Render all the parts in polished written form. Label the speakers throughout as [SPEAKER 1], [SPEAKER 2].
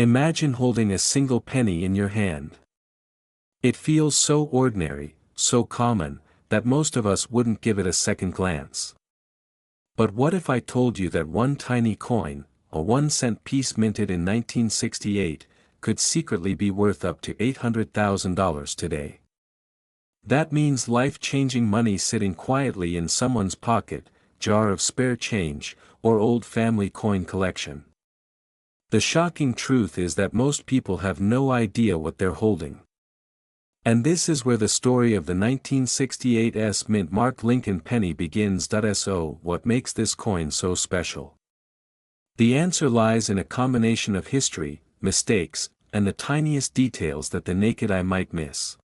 [SPEAKER 1] Imagine holding a single penny in your hand. It feels so ordinary, so common, that most of us wouldn't give it a second glance. But what if I told you that one tiny coin, a 1-cent piece minted in 1968, could secretly be worth up to $800,000 today? That means life-changing money sitting quietly in someone's pocket, jar of spare change, or old family coin collection. The shocking truth is that most people have no idea what they're holding. And this is where the story of the 1968 mint Mark Lincoln penny begins. So, what makes this coin so special? The answer lies in a combination of history, mistakes, and the tiniest details that the naked eye might miss.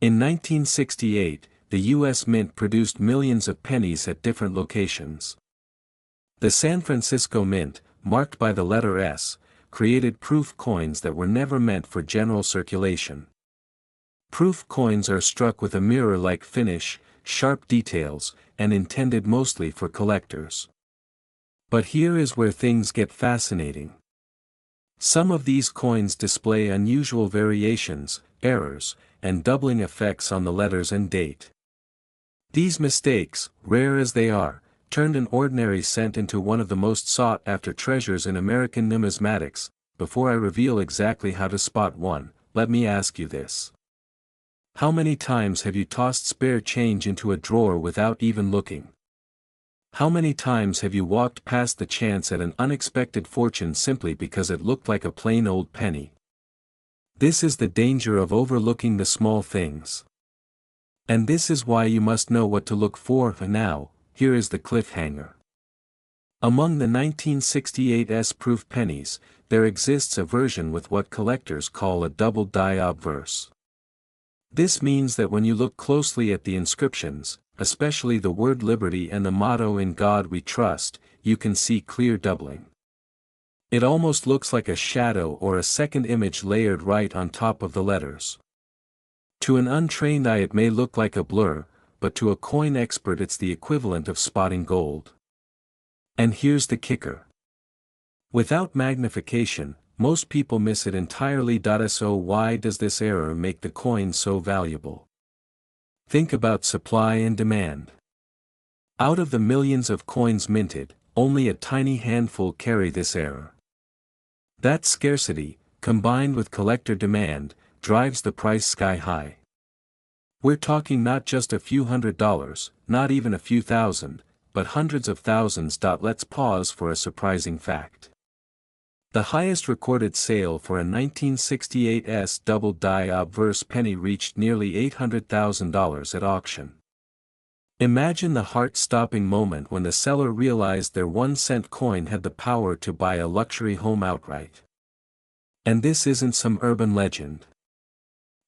[SPEAKER 1] In 1968, the U.S. Mint produced millions of pennies at different locations. The San Francisco Mint, marked by the letter S, created proof coins that were never meant for general circulation. Proof coins are struck with a mirror-like finish, sharp details, and intended mostly for collectors. But here is where things get fascinating. Some of these coins display unusual variations, errors, and doubling effects on the letters and date. These mistakes, rare as they are, turned an ordinary cent into one of the most sought-after treasures in American numismatics. Before I reveal exactly how to spot one, let me ask you this. How many times have you tossed spare change into a drawer without even looking? How many times have you walked past the chance at an unexpected fortune simply because it looked like a plain old penny? This is the danger of overlooking the small things. And this is why you must know what to look for. Now, here is the cliffhanger. Among the 1968 proof pennies, there exists a version with what collectors call a double die obverse. This means that when you look closely at the inscriptions, especially the word liberty and the motto "In God We Trust," you can see clear doubling. It almost looks like a shadow or a second image layered right on top of the letters. To an untrained eye it may look like a blur, but to a coin expert it's the equivalent of spotting gold. And here's the kicker. Without magnification, most people miss it entirely. So why does this error make the coin so valuable? Think about supply and demand. Out of the millions of coins minted, only a tiny handful carry this error. That scarcity, combined with collector demand, drives the price sky high. We're talking not just a few $100s, not even a few thousand, but hundreds of thousands. Let's pause for a surprising fact. The highest recorded sale for a 1968 double die obverse penny reached nearly $800,000 at auction. Imagine the heart-stopping moment when the seller realized their 1-cent coin had the power to buy a luxury home outright. And this isn't some urban legend.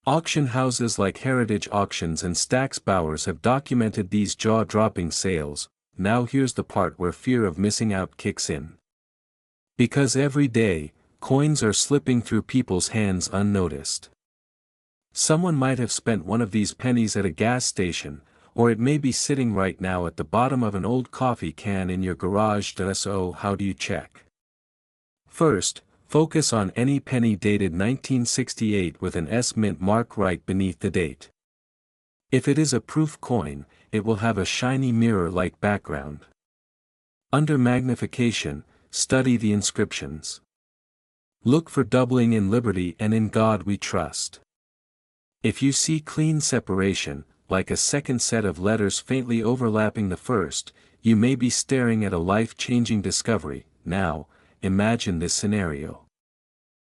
[SPEAKER 1] Auction houses like Heritage Auctions and Stack's Bowers have documented these jaw-dropping sales. Now here's the part where fear of missing out kicks in. Because every day, coins are slipping through people's hands unnoticed. Someone might have spent one of these pennies at a gas station, or it may be sitting right now at the bottom of an old coffee can in your garage. So how do you check? First, focus on any penny dated 1968 with an S mint mark right beneath the date. If it is a proof coin, it will have a shiny mirror-like background. Under magnification, study the inscriptions. Look for doubling in liberty and in God we trust. If you see clean separation, like a second set of letters faintly overlapping the first, you may be staring at a life-changing discovery. Now, imagine this scenario.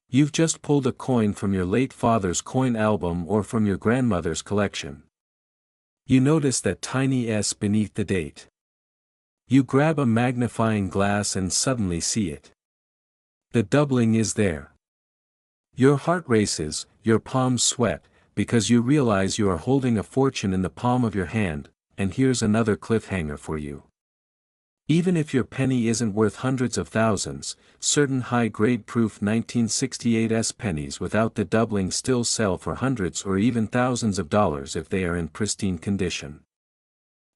[SPEAKER 1] You've just pulled a coin from your late father's coin album or from your grandmother's collection. You notice that tiny S beneath the date. You grab a magnifying glass and suddenly see it. The doubling is there. Your heart races, your palms sweat, because you realize you are holding a fortune in the palm of your hand. And here's another cliffhanger for you. Even if your penny isn't worth hundreds of thousands, certain high-grade proof 1968 pennies without the doubling still sell for hundreds or even thousands of dollars if they are in pristine condition.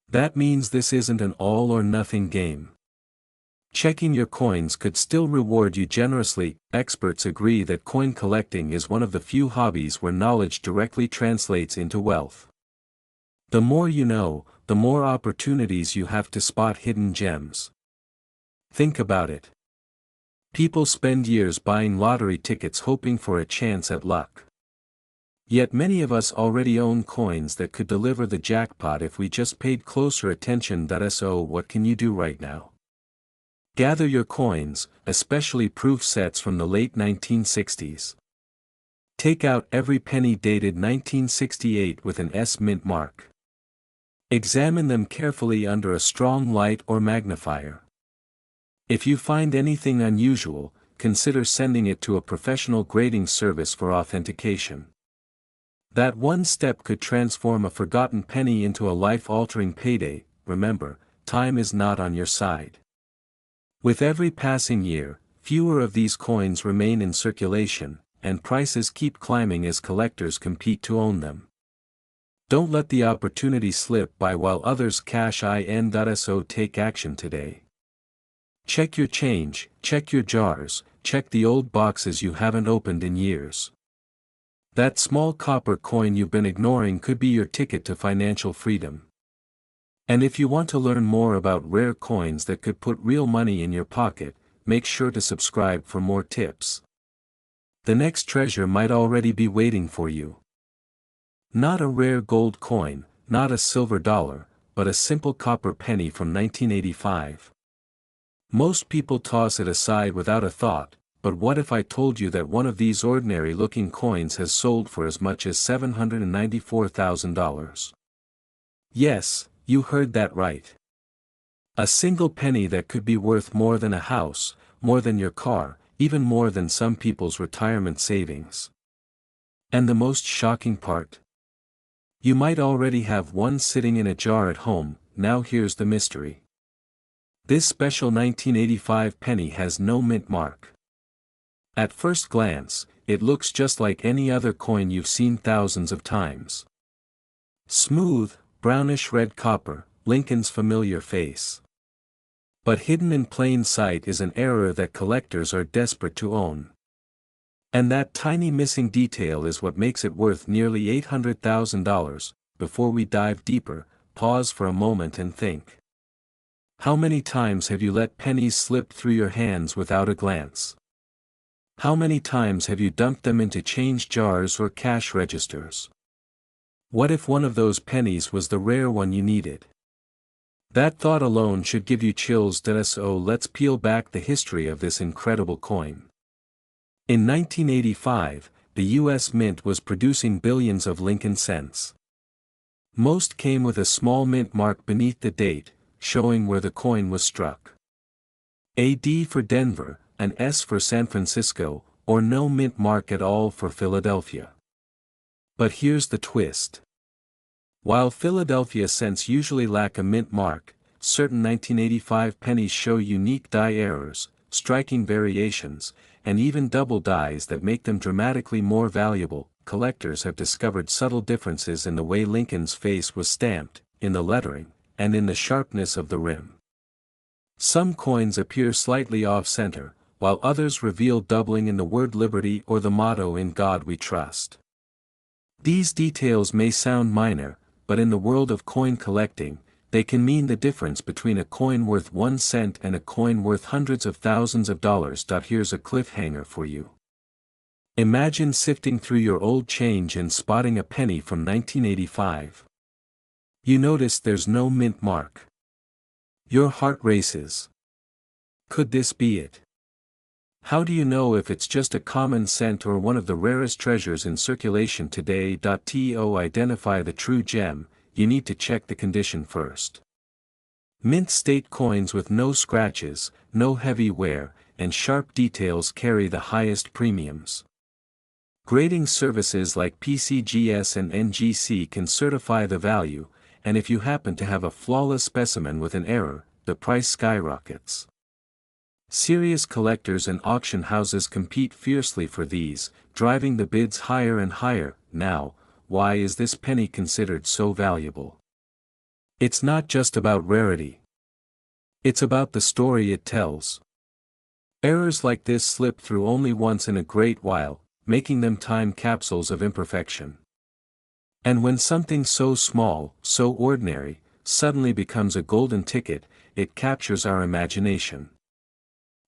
[SPEAKER 1] That means this isn't an all-or-nothing game. Checking your coins could still reward you generously. Experts agree that coin collecting is one of the few hobbies where knowledge directly translates into wealth. The more you know, the more opportunities you have to spot hidden gems. Think about it. People spend years buying lottery tickets hoping for a chance at luck. Yet many of us already own coins that could deliver the jackpot if we just paid closer attention. So what can you do right now? Gather your coins, especially proof sets from the late 1960s. Take out every penny dated 1968 with an S mint mark. Examine them carefully under a strong light or magnifier. If you find anything unusual, consider sending it to a professional grading service for authentication. That one step could transform a forgotten penny into a life-altering payday. Remember, time is not on your side. With every passing year, fewer of these coins remain in circulation, and prices keep climbing as collectors compete to own them. Don't let the opportunity slip by while others cash in. So take action today. Check your change, check your jars, check the old boxes you haven't opened in years. That small copper coin you've been ignoring could be your ticket to financial freedom. And if you want to learn more about rare coins that could put real money in your pocket, make sure to subscribe for more tips. The next treasure might already be waiting for you. Not a rare gold coin, not a silver dollar, but a simple copper penny from 1985. Most people toss it aside without a thought, but what if I told you that one of these ordinary-looking coins has sold for as much as $794,000? Yes, you heard that right. A single penny that could be worth more than a house, more than your car, even more than some people's retirement savings. And the most shocking part? You might already have one sitting in a jar at home. Now here's the mystery. This special 1985 penny has no mint mark. At first glance, it looks just like any other coin you've seen thousands of times. Smooth, brownish red copper, Lincoln's familiar face. But hidden in plain sight is an error that collectors are desperate to own. And that tiny missing detail is what makes it worth nearly $800,000. Before we dive deeper, pause for a moment and think. How many times have you let pennies slip through your hands without a glance? How many times have you dumped them into change jars or cash registers? What if one of those pennies was the rare one you needed? That thought alone should give you chills. So let's peel back the history of this incredible coin. In 1985, the U.S. Mint was producing billions of Lincoln cents. Most came with a small mint mark beneath the date, showing where the coin was struck. A D for Denver, an S for San Francisco, or no mint mark at all for Philadelphia. But here's the twist. While Philadelphia cents usually lack a mint mark, certain 1985 pennies show unique die errors, striking variations, and even double dies that make them dramatically more valuable. Collectors have discovered subtle differences in the way Lincoln's face was stamped, in the lettering, and in the sharpness of the rim. Some coins appear slightly off-center, while others reveal doubling in the word liberty or the motto "In God We Trust." These details may sound minor, but in the world of coin collecting, they can mean the difference between a coin worth 1 cent and a coin worth hundreds of thousands of dollars. Here's a cliffhanger for you. Imagine sifting through your old change and spotting a penny from 1985. You notice there's no mint mark. Your heart races. Could this be it? How do you know if it's just a common cent or one of the rarest treasures in circulation today? To identify the true gem, you need to check the condition first. Mint state coins with no scratches, no heavy wear, and sharp details carry the highest premiums. Grading services like PCGS and NGC can certify the value, and if you happen to have a flawless specimen with an error, the price skyrockets. Serious collectors and auction houses compete fiercely for these, driving the bids higher and higher. Now, why is this penny considered so valuable? It's not just about rarity. It's about the story it tells. Errors like this slip through only once in a great while, making them time capsules of imperfection. And when something so small, so ordinary, suddenly becomes a golden ticket, it captures our imagination.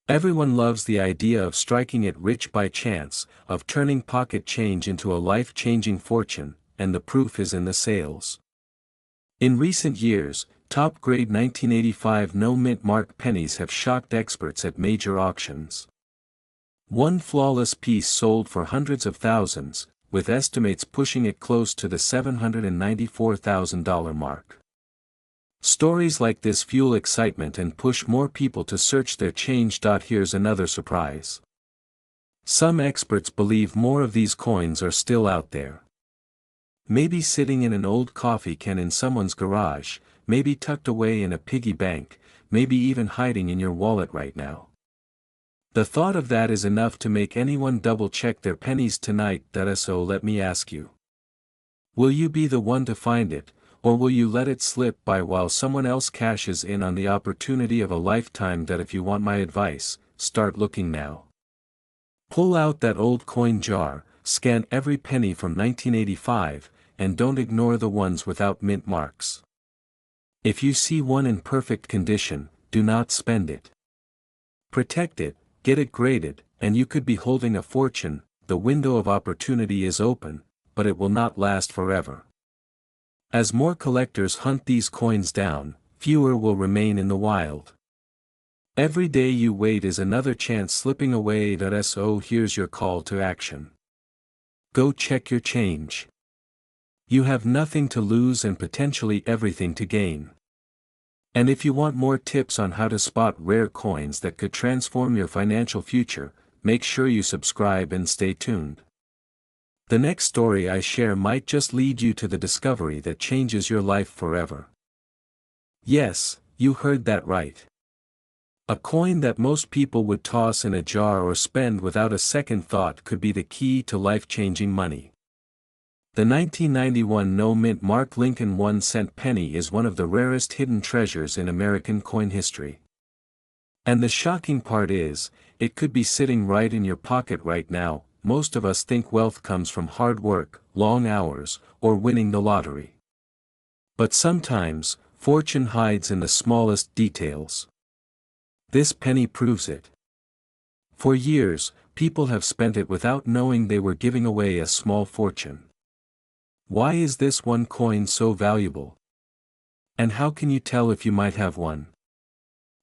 [SPEAKER 1] Everyone loves the idea of striking it rich by chance, of turning pocket change into a life-changing fortune, and the proof is in the sales. In recent years, top-grade 1985 no-mint mark pennies have shocked experts at major auctions. One flawless piece sold for hundreds of thousands, with estimates pushing it close to the $794,000 mark. Stories like this fuel excitement and push more people to search their change. Here's another surprise. Some experts believe more of these coins are still out there. Maybe sitting in an old coffee can in someone's garage, maybe tucked away in a piggy bank, maybe even hiding in your wallet right now. The thought of that is enough to make anyone double-check their pennies tonight. So let me ask you. Will you be the one to find it, or will you let it slip by while someone else cashes in on the opportunity of a lifetime? If you want my advice, start looking now. Pull out that old coin jar, scan every penny from 1985, and don't ignore the ones without mint marks. If you see one in perfect condition, do not spend it. Protect it, get it graded, and you could be holding a fortune. The window of opportunity is open, but it will not last forever. As more collectors hunt these coins down, fewer will remain in the wild. Every day you wait is another chance slipping away. So here's your call to action. Go check your change. You have nothing to lose and potentially everything to gain. And if you want more tips on how to spot rare coins that could transform your financial future, make sure you subscribe and stay tuned. The next story I share might just lead you to the discovery that changes your life forever. Yes, you heard that right. A coin that most people would toss in a jar or spend without a second thought could be the key to life-changing money. The 1991 no-mint mark Lincoln 1-cent penny is one of the rarest hidden treasures in American coin history. And the shocking part is, it could be sitting right in your pocket right now. Most of us think wealth comes from hard work, long hours, or winning the lottery. But sometimes, fortune hides in the smallest details. This penny proves it. For years, people have spent it without knowing they were giving away a small fortune. Why is this one coin so valuable? And how can you tell if you might have one?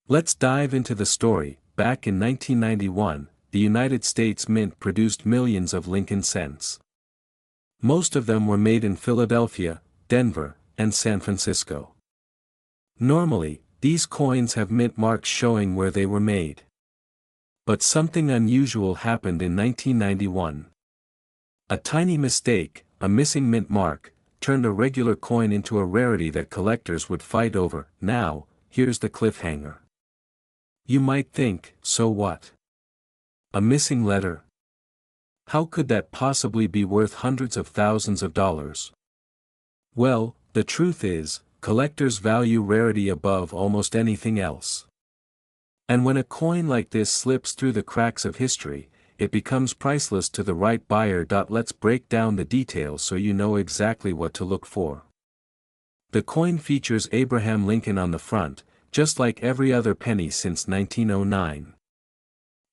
[SPEAKER 1] Let's dive into the story. Back in 1991, the United States Mint produced millions of Lincoln cents. Most of them were made in Philadelphia, Denver, and San Francisco. Normally, these coins have mint marks showing where they were made. But something unusual happened in 1991. A tiny mistake, a missing mint mark, turned a regular coin into a rarity that collectors would fight over. Now, here's the cliffhanger. You might think, so what? A missing letter? How could that possibly be worth hundreds of thousands of dollars? Well, the truth is, collectors value rarity above almost anything else. And when a coin like this slips through the cracks of history, it becomes priceless to the right buyer. Let's break down the details so you know exactly what to look for. The coin features Abraham Lincoln on the front, just like every other penny since 1909.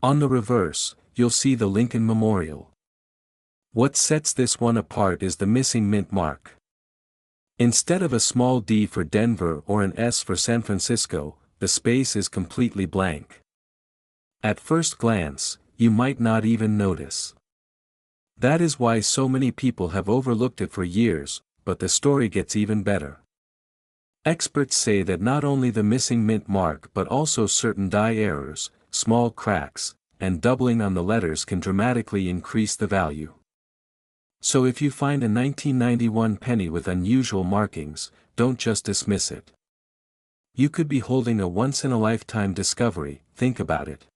[SPEAKER 1] On the reverse, you'll see the Lincoln Memorial. What sets this one apart is the missing mint mark. Instead of a small D for Denver or an S for San Francisco, the space is completely blank. At first glance, you might not even notice. That is why so many people have overlooked it for years, but the story gets even better. Experts say that not only the missing mint mark but also certain die errors, small cracks, and doubling on the letters can dramatically increase the value. So if you find a 1991 penny with unusual markings, don't just dismiss it. You could be holding a once-in-a-lifetime discovery. Think about it.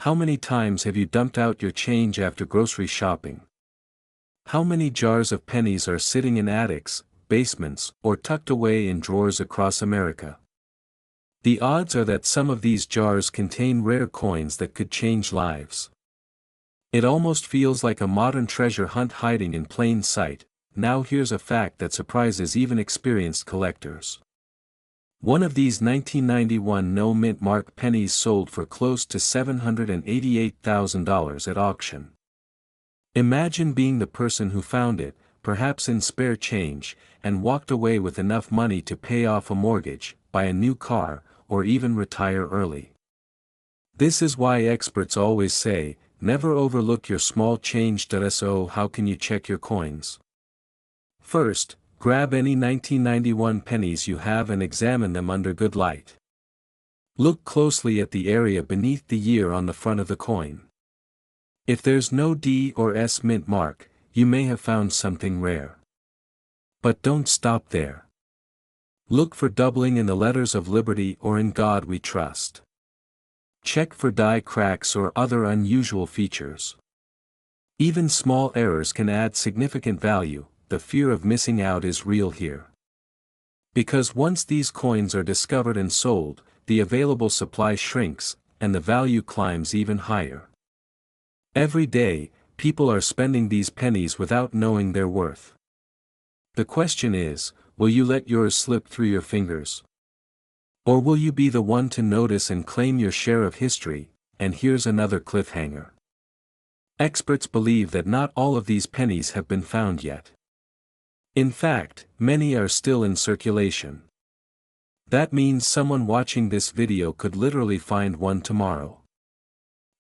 [SPEAKER 1] How many times have you dumped out your change after grocery shopping? How many jars of pennies are sitting in attics, basements, or tucked away in drawers across America? The odds are that some of these jars contain rare coins that could change lives. It almost feels like a modern treasure hunt hiding in plain sight. Now here's a fact that surprises even experienced collectors. One of these 1991 no-mint mark pennies sold for close to $788,000 at auction. Imagine being the person who found it, perhaps in spare change, and walked away with enough money to pay off a mortgage, buy a new car, or even retire early. This is why experts always say, never overlook your small change. So how can you check your coins? First, grab any 1991 pennies you have and examine them under good light. Look closely at the area beneath the year on the front of the coin. If there's no D or S mint mark, you may have found something rare. But don't stop there. Look for doubling in the letters of Liberty or In God We Trust. Check for die cracks or other unusual features. Even small errors can add significant value. The fear of missing out is real here. Because once these coins are discovered and sold, the available supply shrinks, and the value climbs even higher. Every day, people are spending these pennies without knowing their worth. The question is, will you let yours slip through your fingers? Or will you be the one to notice and claim your share of history? And here's another cliffhanger. Experts believe that not all of these pennies have been found yet. In fact, many are still in circulation. That means someone watching this video could literally find one tomorrow.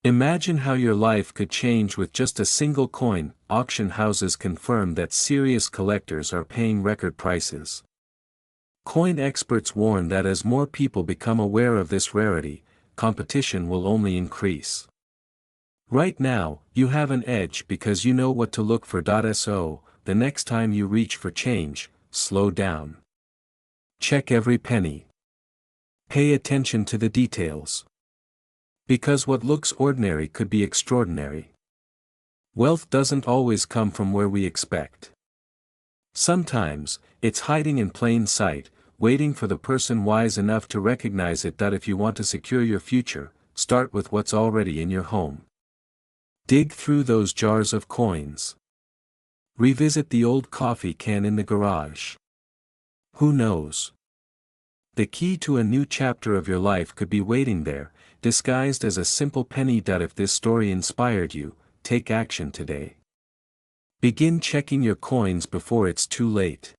[SPEAKER 1] Imagine how your life could change with just a single coin. Auction houses confirm that serious collectors are paying record prices. Coin experts warn that as more people become aware of this rarity, competition will only increase. Right now, you have an edge because you know what to look for. So, the next time you reach for change, slow down. Check every penny. Pay attention to the details. Because what looks ordinary could be extraordinary. Wealth doesn't always come from where we expect. Sometimes, it's hiding in plain sight, waiting for the person wise enough to recognize it. If you want to secure your future, start with what's already in your home. Dig through those jars of coins. Revisit the old coffee can in the garage. Who knows? The key to a new chapter of your life could be waiting there, disguised as a simple penny. If this story inspired you, take action today. Begin checking your coins before it's too late.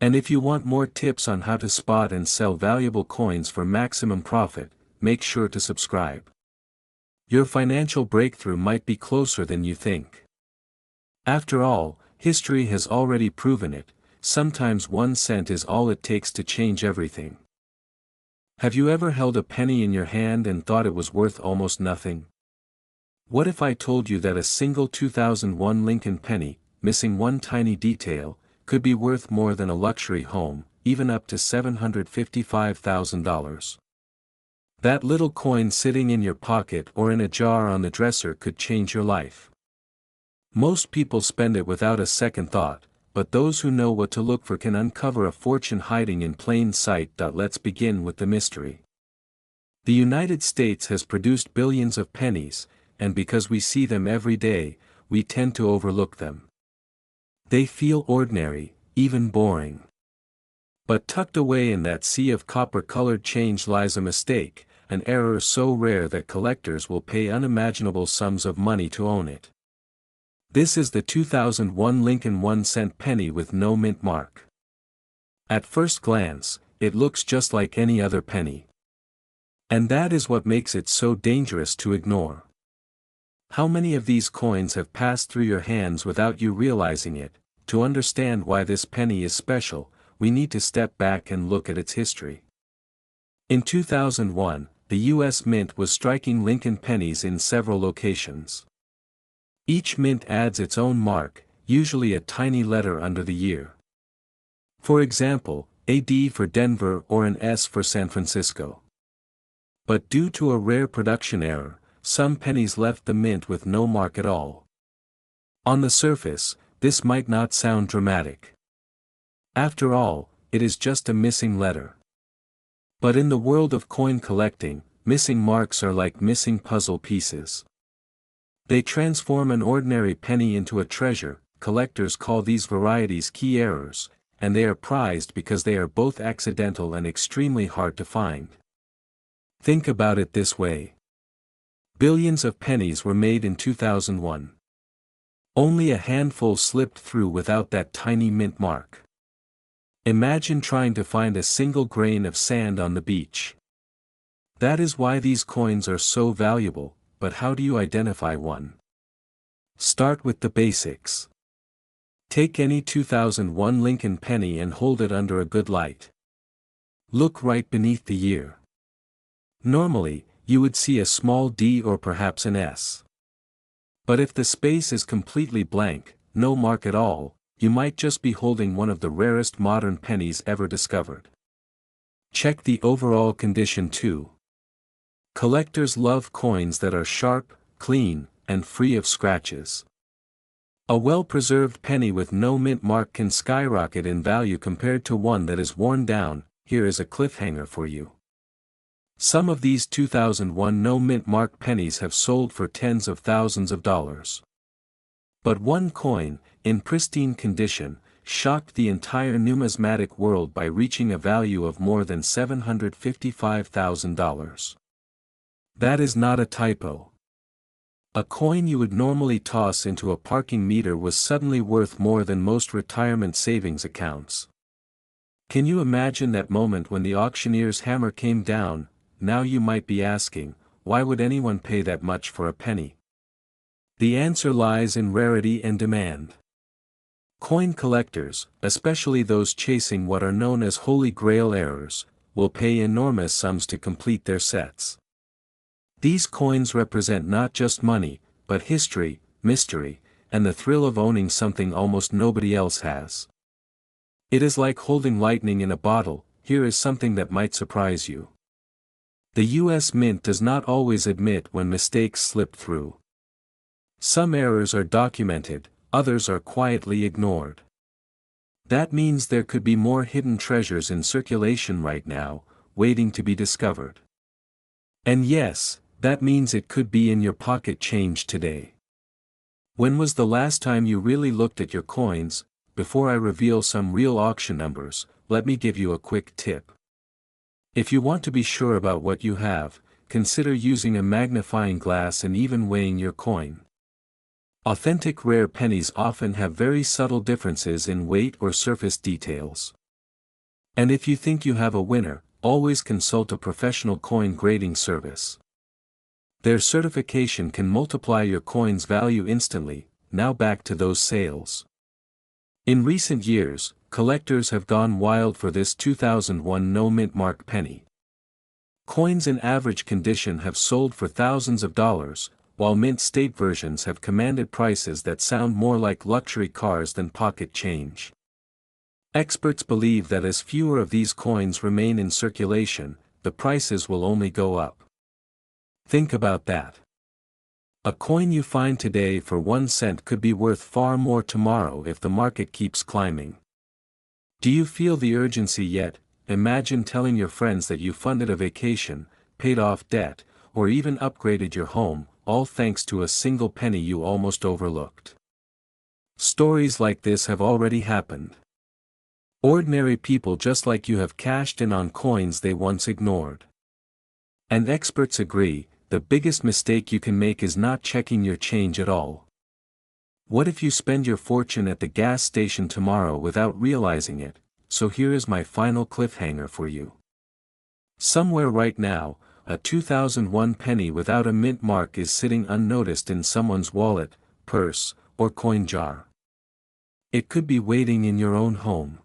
[SPEAKER 1] And if you want more tips on how to spot and sell valuable coins for maximum profit, make sure to subscribe. Your financial breakthrough might be closer than you think. After all, history has already proven it. Sometimes 1 cent is all it takes to change everything. Have you ever held a penny in your hand and thought it was worth almost nothing? What if I told you that a single 2001 Lincoln penny, missing one tiny detail, could be worth more than a luxury home, even up to $755,000? That little coin sitting in your pocket or in a jar on the dresser could change your life. Most people spend it without a second thought, but those who know what to look for can uncover a fortune hiding in plain sight. Let's begin with the mystery. The United States has produced billions of pennies, and because we see them every day, we tend to overlook them. They feel ordinary, even boring. But tucked away in that sea of copper-colored change lies a mistake, an error so rare that collectors will pay unimaginable sums of money to own it. This is the 2001 Lincoln 1-cent penny with no mint mark. At first glance, it looks just like any other penny. And that is what makes it so dangerous to ignore. How many of these coins have passed through your hands without you realizing it? To understand why this penny is special, we need to step back and look at its history. In 2001, the U.S. Mint was striking Lincoln pennies in several locations. Each mint adds its own mark, usually a tiny letter under the year. For example, a D for Denver or an S for San Francisco. But due to a rare production error, some pennies left the mint with no mark at all. On the surface, this might not sound dramatic. After all, it is just a missing letter. But in the world of coin collecting, missing marks are like missing puzzle pieces. They transform an ordinary penny into a treasure. Collectors call these varieties key errors, and they are prized because they are both accidental and extremely hard to find. Think about it this way. Billions of pennies were made in 2001. Only a handful slipped through without that tiny mint mark. Imagine trying to find a single grain of sand on the beach. That is why these coins are so valuable, but how do you identify one? Start with the basics. Take any 2001 Lincoln penny and hold it under a good light. Look right beneath the year. Normally, you would see a small D or perhaps an S. But if the space is completely blank, no mark at all, you might just be holding one of the rarest modern pennies ever discovered. Check the overall condition too. Collectors love coins that are sharp, clean, and free of scratches. A well-preserved penny with no mint mark can skyrocket in value compared to one that is worn down. Here is a cliffhanger for you. Some of these 2001 no mint mark pennies have sold for tens of thousands of dollars. But one coin, in pristine condition, shocked the entire numismatic world by reaching a value of more than $755,000. That is not a typo. A coin you would normally toss into a parking meter was suddenly worth more than most retirement savings accounts. Can you imagine that moment when the auctioneer's hammer came down? Now you might be asking, why would anyone pay that much for a penny? The answer lies in rarity and demand. Coin collectors, especially those chasing what are known as holy grail errors, will pay enormous sums to complete their sets. These coins represent not just money, but history, mystery, and the thrill of owning something almost nobody else has. It is like holding lightning in a bottle. Here is something that might surprise you. The U.S. Mint does not always admit when mistakes slip through. Some errors are documented, others are quietly ignored. That means there could be more hidden treasures in circulation right now, waiting to be discovered. And yes, that means it could be in your pocket change today. When was the last time you really looked at your coins? Before I reveal some real auction numbers, let me give you a quick tip. If you want to be sure about what you have, consider using a magnifying glass and even weighing your coin. Authentic rare pennies often have very subtle differences in weight or surface details. And if you think you have a winner, always consult a professional coin grading service. Their certification can multiply your coin's value instantly. Now back to those sales. In recent years, collectors have gone wild for this 2001 no mint mark penny. Coins in average condition have sold for thousands of dollars, while mint state versions have commanded prices that sound more like luxury cars than pocket change. Experts believe that as fewer of these coins remain in circulation, the prices will only go up. Think about that. A coin you find today for 1 cent could be worth far more tomorrow if the market keeps climbing. Do you feel the urgency yet? Imagine telling your friends that you funded a vacation, paid off debt, or even upgraded your home, all thanks to a single penny you almost overlooked. Stories like this have already happened. Ordinary people just like you have cashed in on coins they once ignored. And experts agree, the biggest mistake you can make is not checking your change at all. What if you spend your fortune at the gas station tomorrow without realizing it? So here is my final cliffhanger for you. Somewhere right now, a 2001 penny without a mint mark is sitting unnoticed in someone's wallet, purse, or coin jar. It could be waiting in your own home.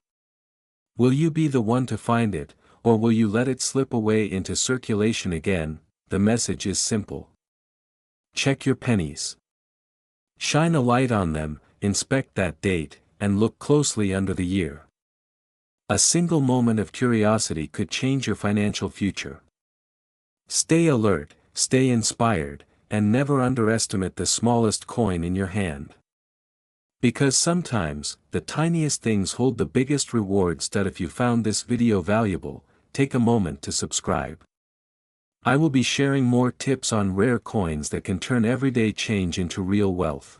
[SPEAKER 1] Will you be the one to find it, or will you let it slip away into circulation again? The message is simple. Check your pennies. Shine a light on them, inspect that date, and look closely under the year. A single moment of curiosity could change your financial future. Stay alert, stay inspired, and never underestimate the smallest coin in your hand. Because sometimes, the tiniest things hold the biggest rewards. That if you found this video valuable, take a moment to subscribe. I will be sharing more tips on rare coins that can turn everyday change into real wealth.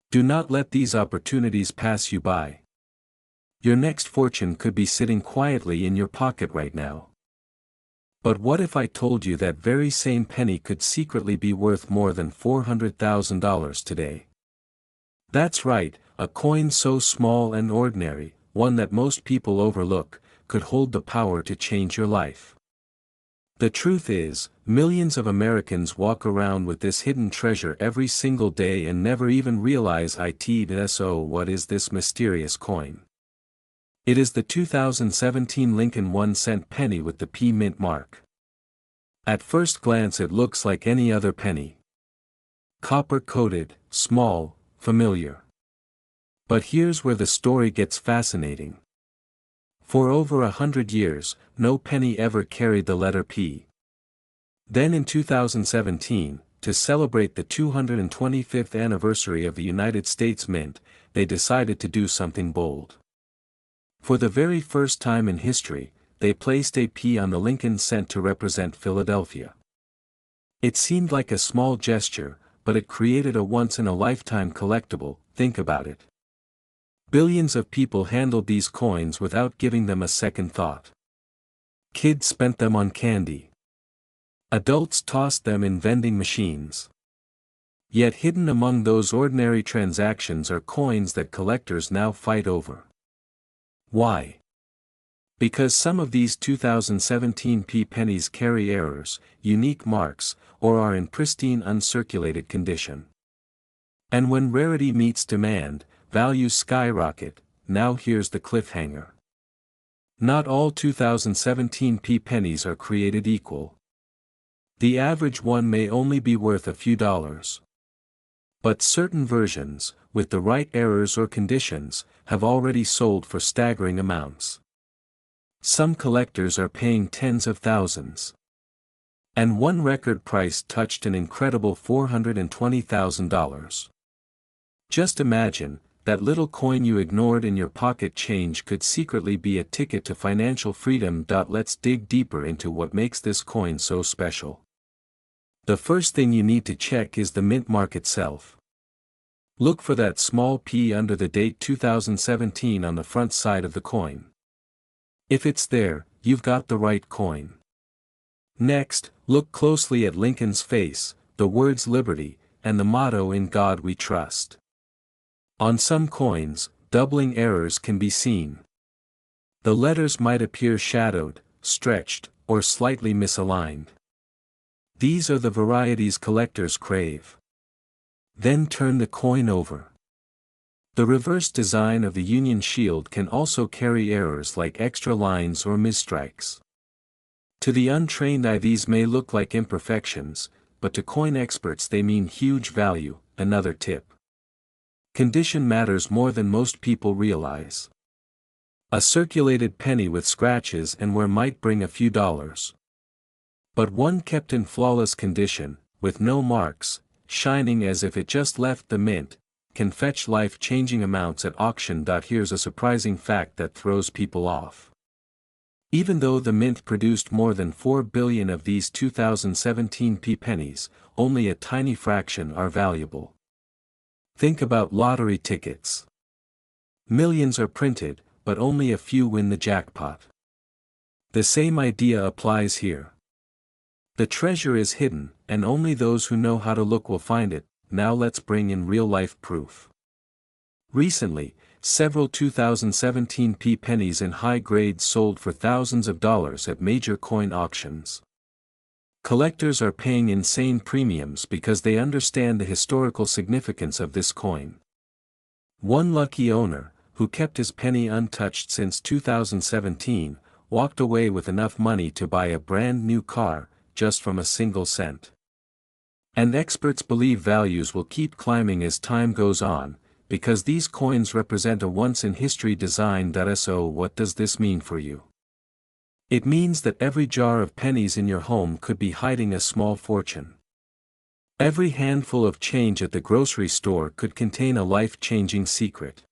[SPEAKER 1] Do not let these opportunities pass you by. Your next fortune could be sitting quietly in your pocket right now. But what if I told you that very same penny could secretly be worth more than $400,000 today? That's right, a coin so small and ordinary, one that most people overlook, could hold the power to change your life. The truth is, millions of Americans walk around with this hidden treasure every single day and never even realize what is this mysterious coin. It is the 2017 Lincoln 1-cent penny with the P mint mark. At first glance it looks like any other penny. Copper-coated, small, familiar. But here's where the story gets fascinating. For over 100 years, no penny ever carried the letter P. Then in 2017, to celebrate the 225th anniversary of the United States Mint, they decided to do something bold. For the very first time in history, they placed a P on the Lincoln cent to represent Philadelphia. It seemed like a small gesture, but it created a once-in-a-lifetime collectible. Think about it. Billions of people handled these coins without giving them a second thought. Kids spent them on candy. Adults tossed them in vending machines. Yet hidden among those ordinary transactions are coins that collectors now fight over. Why? Because some of these 2017 P pennies carry errors, unique marks, or are in pristine uncirculated condition. And when rarity meets demand, values skyrocket. Now here's the cliffhanger. Not all 2017 P pennies are created equal. The average one may only be worth a few dollars. But certain versions, with the right errors or conditions, have already sold for staggering amounts. Some collectors are paying tens of thousands. And one record price touched an incredible $420,000. Just imagine, that little coin you ignored in your pocket change could secretly be a ticket to financial freedom. Let's dig deeper into what makes this coin so special. The first thing you need to check is the mint mark itself. Look for that small P under the date 2017 on the front side of the coin. If it's there, you've got the right coin. Next, look closely at Lincoln's face, the words Liberty, and the motto In God We Trust. On some coins, doubling errors can be seen. The letters might appear shadowed, stretched, or slightly misaligned. These are the varieties collectors crave. Then turn the coin over. The reverse design of the Union Shield can also carry errors like extra lines or misstrikes. To the untrained eye these may look like imperfections, but to coin experts they mean huge value. Another tip. Condition matters more than most people realize. A circulated penny with scratches and wear might bring a few dollars. But one kept in flawless condition, with no marks, shining as if it just left the mint, can fetch life-changing amounts at auction. Here's a surprising fact that throws people off. Even though the mint produced more than 4 billion of these 2017 P pennies, only a tiny fraction are valuable. Think about lottery tickets. Millions are printed, but only a few win the jackpot. The same idea applies here. The treasure is hidden, and only those who know how to look will find it. Now let's bring in real-life proof. Recently, several 2017 P pennies in high grades sold for thousands of dollars at major coin auctions. Collectors are paying insane premiums because they understand the historical significance of this coin. One lucky owner, who kept his penny untouched since 2017, walked away with enough money to buy a brand new car, just from a single cent. And experts believe values will keep climbing as time goes on, because these coins represent a once-in-history design. So what does this mean for you? It means that every jar of pennies in your home could be hiding a small fortune. Every handful of change at the grocery store could contain a life-changing secret.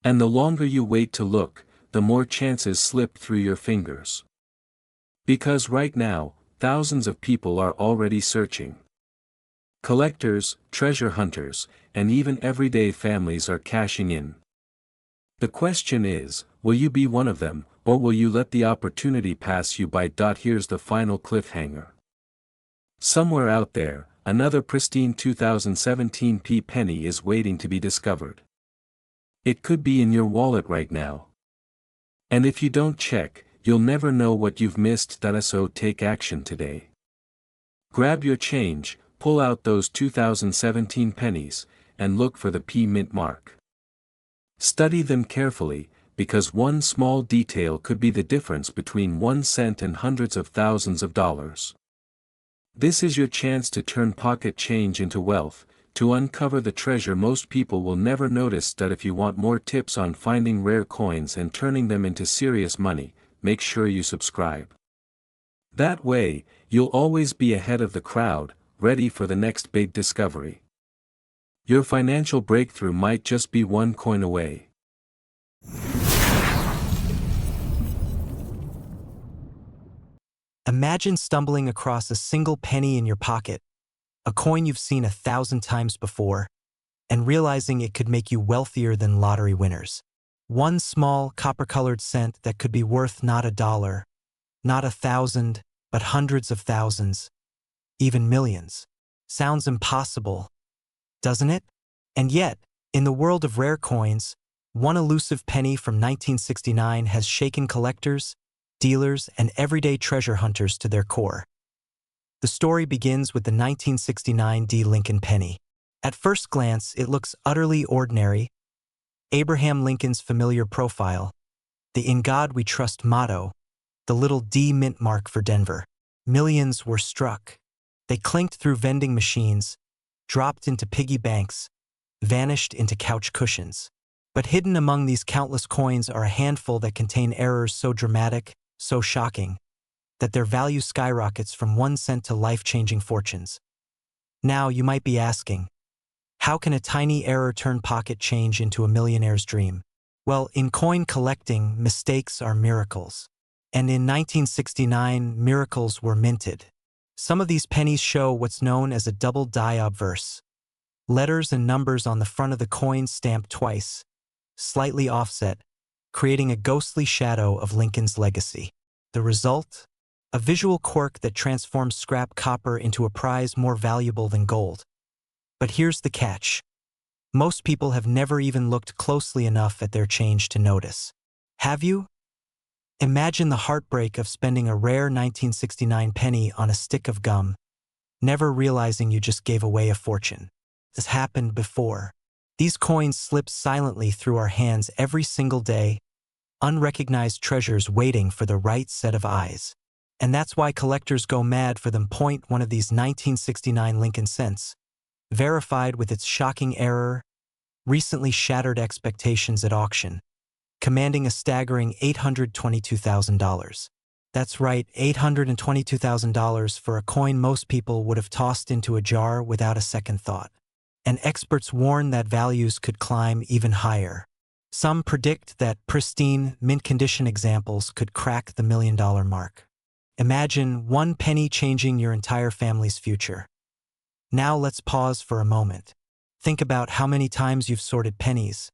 [SPEAKER 1] And the longer you wait to look, the more chances slip through your fingers. Because right now, thousands of people are already searching. Collectors, treasure hunters, and even everyday families are cashing in. The question is, will you be one of them, or will you let the opportunity pass you by? Here's the final cliffhanger. Somewhere out there, another pristine 2017 penny is waiting to be discovered. It could be in your wallet right now. And if you don't check, you'll never know what you've missed. So take action today. Grab your change, pull out those 2017 pennies, and look for the P mint mark. Study them carefully, because one small detail could be the difference between 1 cent and hundreds of thousands of dollars. This is your chance to turn pocket change into wealth, to uncover the treasure most people will never notice. If you want more tips on finding rare coins and turning them into serious money, make sure you subscribe. That way, you'll always be ahead of the crowd, ready for the next big discovery. Your financial breakthrough might just be one coin away.
[SPEAKER 2] Imagine stumbling across a single penny in your pocket, a coin you've seen 1,000 times before, and realizing it could make you wealthier than lottery winners. One small, copper-colored cent that could be worth not $1, not 1,000, but hundreds of thousands, even millions. Sounds impossible, doesn't it? And yet, in the world of rare coins, one elusive penny from 1969 has shaken collectors, dealers, and everyday treasure hunters to their core. The story begins with the 1969 D. Lincoln penny. At first glance, it looks utterly ordinary. Abraham Lincoln's familiar profile, the "In God We Trust" motto, the little D mint mark for Denver. Millions were struck. They clinked through vending machines, dropped into piggy banks, vanished into couch cushions. But hidden among these countless coins are a handful that contain errors so dramatic, so shocking, that their value skyrockets from 1 cent to life-changing fortunes. Now you might be asking, how can a tiny error turn pocket change into a millionaire's dream? Well, in coin collecting, mistakes are miracles. And in 1969, miracles were minted. Some of these pennies show what's known as a double die obverse. Letters and numbers on the front of the coin stamped twice, slightly offset, creating a ghostly shadow of Lincoln's legacy. The result? A visual quirk that transforms scrap copper into a prize more valuable than gold. But here's the catch. Most people have never even looked closely enough at their change to notice. Have you? Imagine the heartbreak of spending a rare 1969 penny on a stick of gum, never realizing you just gave away a fortune. This happened before. These coins slip silently through our hands every single day, unrecognized treasures waiting for the right set of eyes. And that's why collectors go mad for them. One of these 1969 Lincoln cents, verified with its shocking error, recently shattered expectations at auction, commanding a staggering $822,000. That's right, $822,000 for a coin most people would have tossed into a jar without a second thought. And experts warn that values could climb even higher. Some predict that pristine, mint-condition examples could crack the $1 million mark. Imagine one penny changing your entire family's future. Now let's pause for a moment. Think about how many times you've sorted pennies,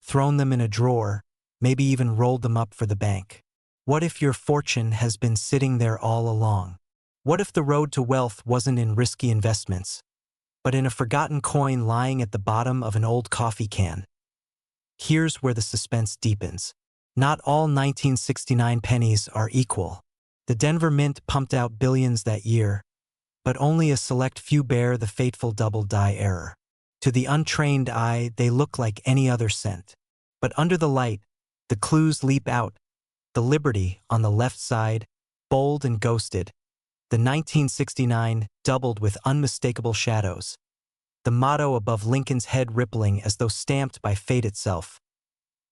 [SPEAKER 2] thrown them in a drawer, maybe even rolled them up for the bank. What if your fortune has been sitting there all along? What if the road to wealth wasn't in risky investments, but in a forgotten coin lying at the bottom of an old coffee can? Here's where the suspense deepens. Not all 1969 pennies are equal. The Denver Mint pumped out billions that year, but only a select few bear the fateful double die error. To the untrained eye, they look like any other cent. But under the light, the clues leap out. The Liberty on the left side, bold and ghosted. The 1969 doubled with unmistakable shadows. The motto above Lincoln's head rippling as though stamped by fate itself.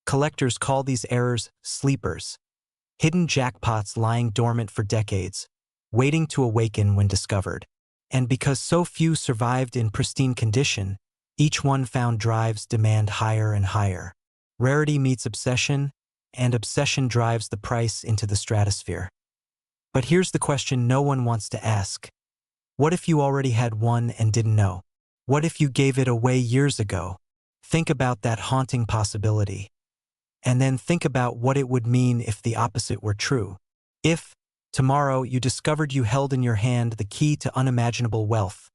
[SPEAKER 2] Collectors call these errors sleepers. Hidden jackpots lying dormant for decades, waiting to awaken when discovered. And because so few survived in pristine condition, each one found drives demand higher and higher. Rarity meets obsession, and obsession drives the price into the stratosphere. But here's the question no one wants to ask. What if you already had one and didn't know? What if you gave it away years ago? Think about that haunting possibility. And then think about what it would mean if the opposite were true. If, tomorrow, you discovered you held in your hand the key to unimaginable wealth,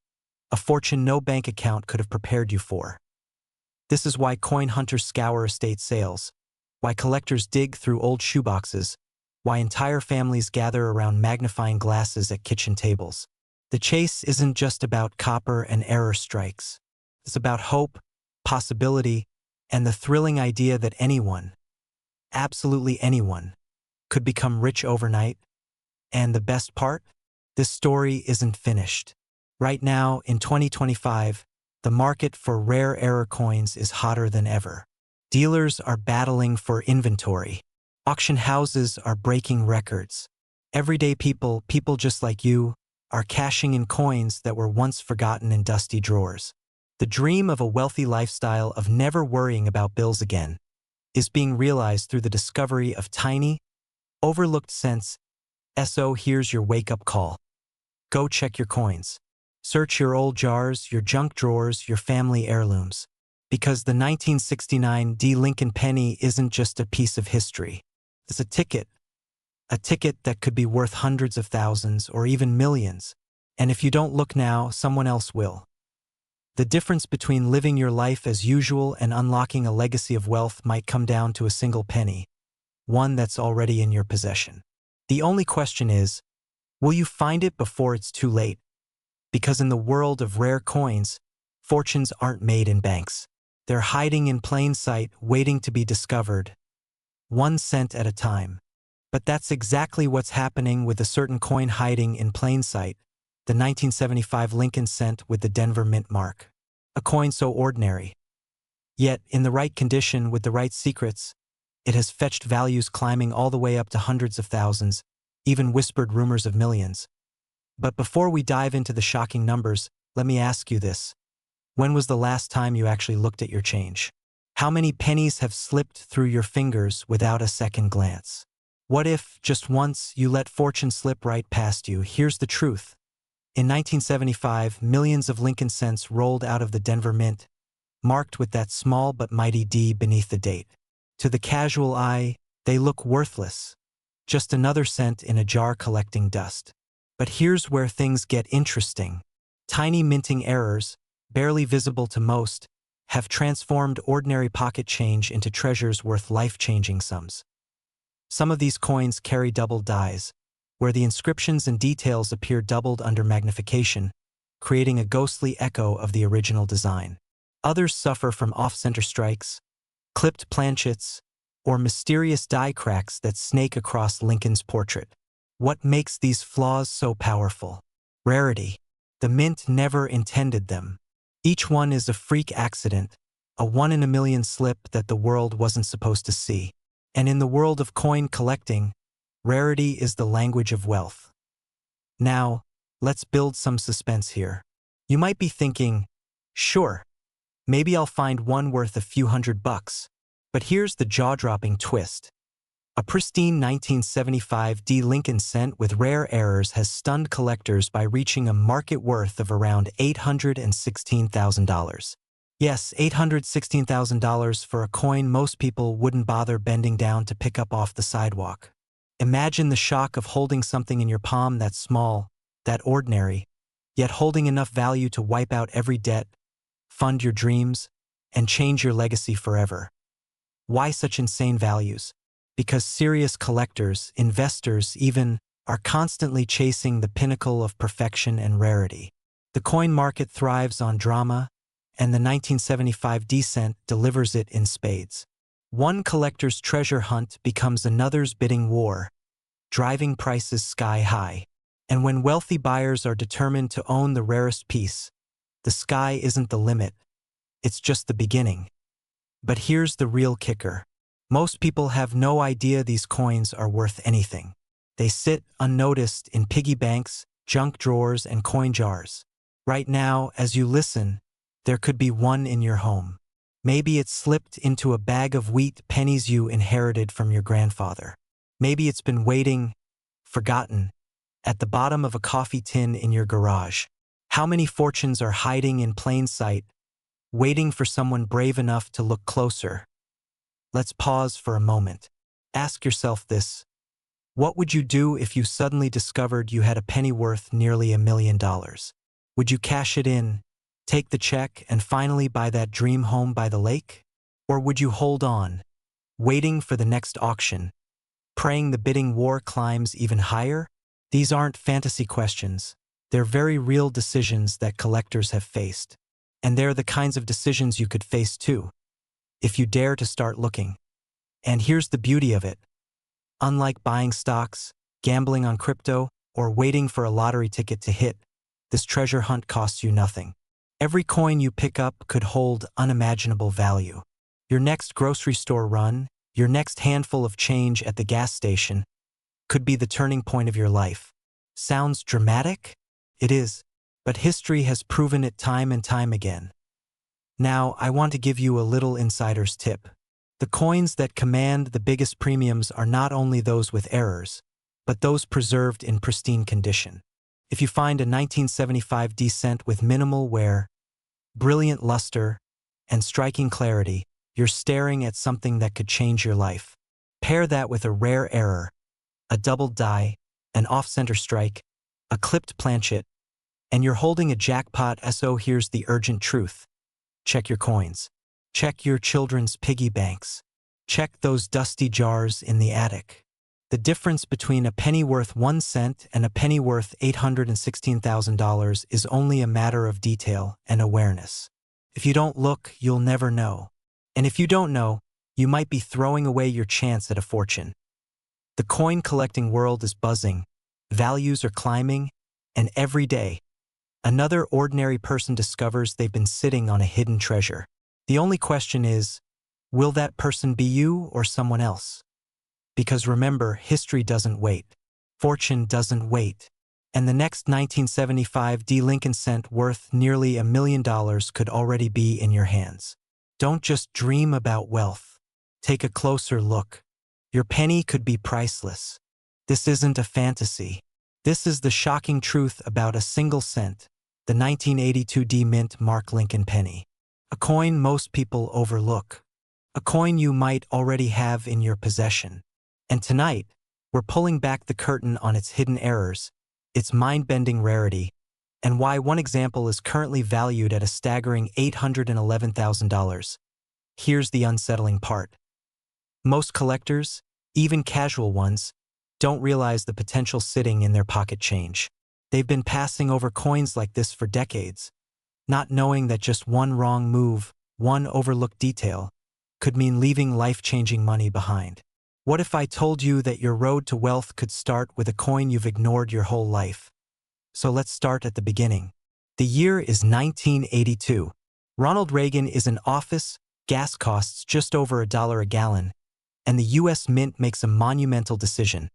[SPEAKER 2] a fortune no bank account could have prepared you for. This is why coin hunters scour estate sales, why collectors dig through old shoeboxes, why entire families gather around magnifying glasses at kitchen tables. The chase isn't just about copper and error strikes. It's about hope, possibility, and the thrilling idea that anyone, absolutely anyone, could become rich overnight. And the best part? This story isn't finished. Right now, in 2025, the market for rare error coins is hotter than ever. Dealers are battling for inventory. Auction houses are breaking records. Everyday people just like you, are cashing in coins that were once forgotten in dusty drawers. The dream of a wealthy lifestyle of never worrying about bills again is being realized through the discovery of tiny, overlooked cents. So here's your wake-up call. Go check your coins. Search your old jars, your junk drawers, your family heirlooms. Because the 1969 D. Lincoln penny isn't just a piece of history. It's a ticket that could be worth hundreds of thousands or even millions. And if you don't look now, someone else will. The difference between living your life as usual and unlocking a legacy of wealth might come down to a single penny, one that's already in your possession. The only question is, will you find it before it's too late? Because in the world of rare coins, fortunes aren't made in banks. They're hiding in plain sight, waiting to be discovered, 1 cent at a time. But that's exactly what's happening with a certain coin hiding in plain sight, the 1975 Lincoln cent with the Denver Mint mark. A coin so ordinary. Yet, in the right condition with the right secrets, it has fetched values climbing all the way up to hundreds of thousands, even whispered rumors of millions. But before we dive into the shocking numbers, let me ask you this. When was the last time you actually looked at your change? How many pennies have slipped through your fingers without a second glance? What if, just once, you let fortune slip right past you? Here's the truth. In 1975, millions of Lincoln cents rolled out of the Denver Mint, marked with that small but mighty D beneath the date. To the casual eye, they look worthless. Just another cent in a jar collecting dust. But here's where things get interesting. Tiny minting errors, barely visible to most, have transformed ordinary pocket change into treasures worth life-changing sums. Some of these coins carry double dies, where the inscriptions and details appear doubled under magnification, creating a ghostly echo of the original design. Others suffer from off-center strikes, clipped planchets, or mysterious die cracks that snake across Lincoln's portrait. What makes these flaws so powerful? Rarity. The Mint never intended them. Each one is a freak accident, a one-in-a-million slip that the world wasn't supposed to see. And in the world of coin collecting, rarity is the language of wealth. Now, let's build some suspense here. You might be thinking, sure, maybe I'll find one worth a few $100. But here's the jaw-dropping twist. A pristine 1975 D. Lincoln cent with rare errors has stunned collectors by reaching a market worth of around $816,000. Yes, $816,000 for a coin most people wouldn't bother bending down to pick up off the sidewalk. Imagine the shock of holding something in your palm that's small, that ordinary, yet holding enough value to wipe out every debt, fund your dreams, and change your legacy forever. Why such insane values? Because serious collectors, investors even, are constantly chasing the pinnacle of perfection and rarity. The coin market thrives on drama, and the 1975 D cent delivers it in spades. One collector's treasure hunt becomes another's bidding war, driving prices sky high. And when wealthy buyers are determined to own the rarest piece, the sky isn't the limit, it's just the beginning. But here's the real kicker. Most people have no idea these coins are worth anything. They sit unnoticed in piggy banks, junk drawers, and coin jars. Right now, as you listen, there could be one in your home. Maybe it slipped into a bag of wheat pennies you inherited from your grandfather. Maybe it's been waiting, forgotten, at the bottom of a coffee tin in your garage? How many fortunes are hiding in plain sight, waiting for someone brave enough to look closer? Let's pause for a moment. Ask yourself this. What would you do if you suddenly discovered you had a penny worth nearly $1 million? Would you cash it in, take the check, and finally buy that dream home by the lake? Or would you hold on, waiting for the next auction, praying the bidding war climbs even higher? These aren't fantasy questions. They're very real decisions that collectors have faced. And they're the kinds of decisions you could face too, if you dare to start looking. And here's the beauty of it. Unlike buying stocks, gambling on crypto, or waiting for a lottery ticket to hit, this treasure hunt costs you nothing. Every coin you pick up could hold unimaginable value. Your next grocery store run, your next handful of change at the gas station, could be the turning point of your life. Sounds dramatic? It is, but history has proven it time and time again. Now, I want to give you a little insider's tip. The coins that command the biggest premiums are not only those with errors, but those preserved in pristine condition. If you find a 1975 cent with minimal wear, brilliant luster, and striking clarity, you're staring at something that could change your life. Pair that with a rare error, a doubled die, an off-center strike, a clipped planchet, and you're holding a jackpot. So here's the urgent truth. Check your coins. Check your children's piggy banks. Check those dusty jars in the attic. The difference between a penny worth 1 cent and a penny worth $816,000 is only a matter of detail and awareness. If you don't look, you'll never know. And if you don't know, you might be throwing away your chance at a fortune. The coin collecting world is buzzing, values are climbing, and every day, another ordinary person discovers they've been sitting on a hidden treasure. The only question is, will that person be you or someone else? Because remember, history doesn't wait. Fortune doesn't wait. And the next 1975 Lincoln cent worth nearly $1 million could already be in your hands. Don't just dream about wealth. Take a closer look. Your penny could be priceless. This isn't a fantasy. This is the shocking truth about a single cent, the 1982 Mint Mark Lincoln penny. A coin most people overlook. A coin you might already have in your possession. And tonight, we're pulling back the curtain on its hidden errors, its mind-bending rarity, and why one example is currently valued at a staggering $811,000. Here's the unsettling part. Most collectors, even casual ones, don't realize the potential sitting in their pocket change. They've been passing over coins like this for decades, not knowing that just one wrong move, one overlooked detail, could mean leaving life-changing money behind. What if I told you that your road to wealth could start with a coin you've ignored your whole life? So let's start at the beginning. The year is 1982. Ronald Reagan is in office, gas costs just over $1 a gallon, and the U.S. Mint makes a monumental decision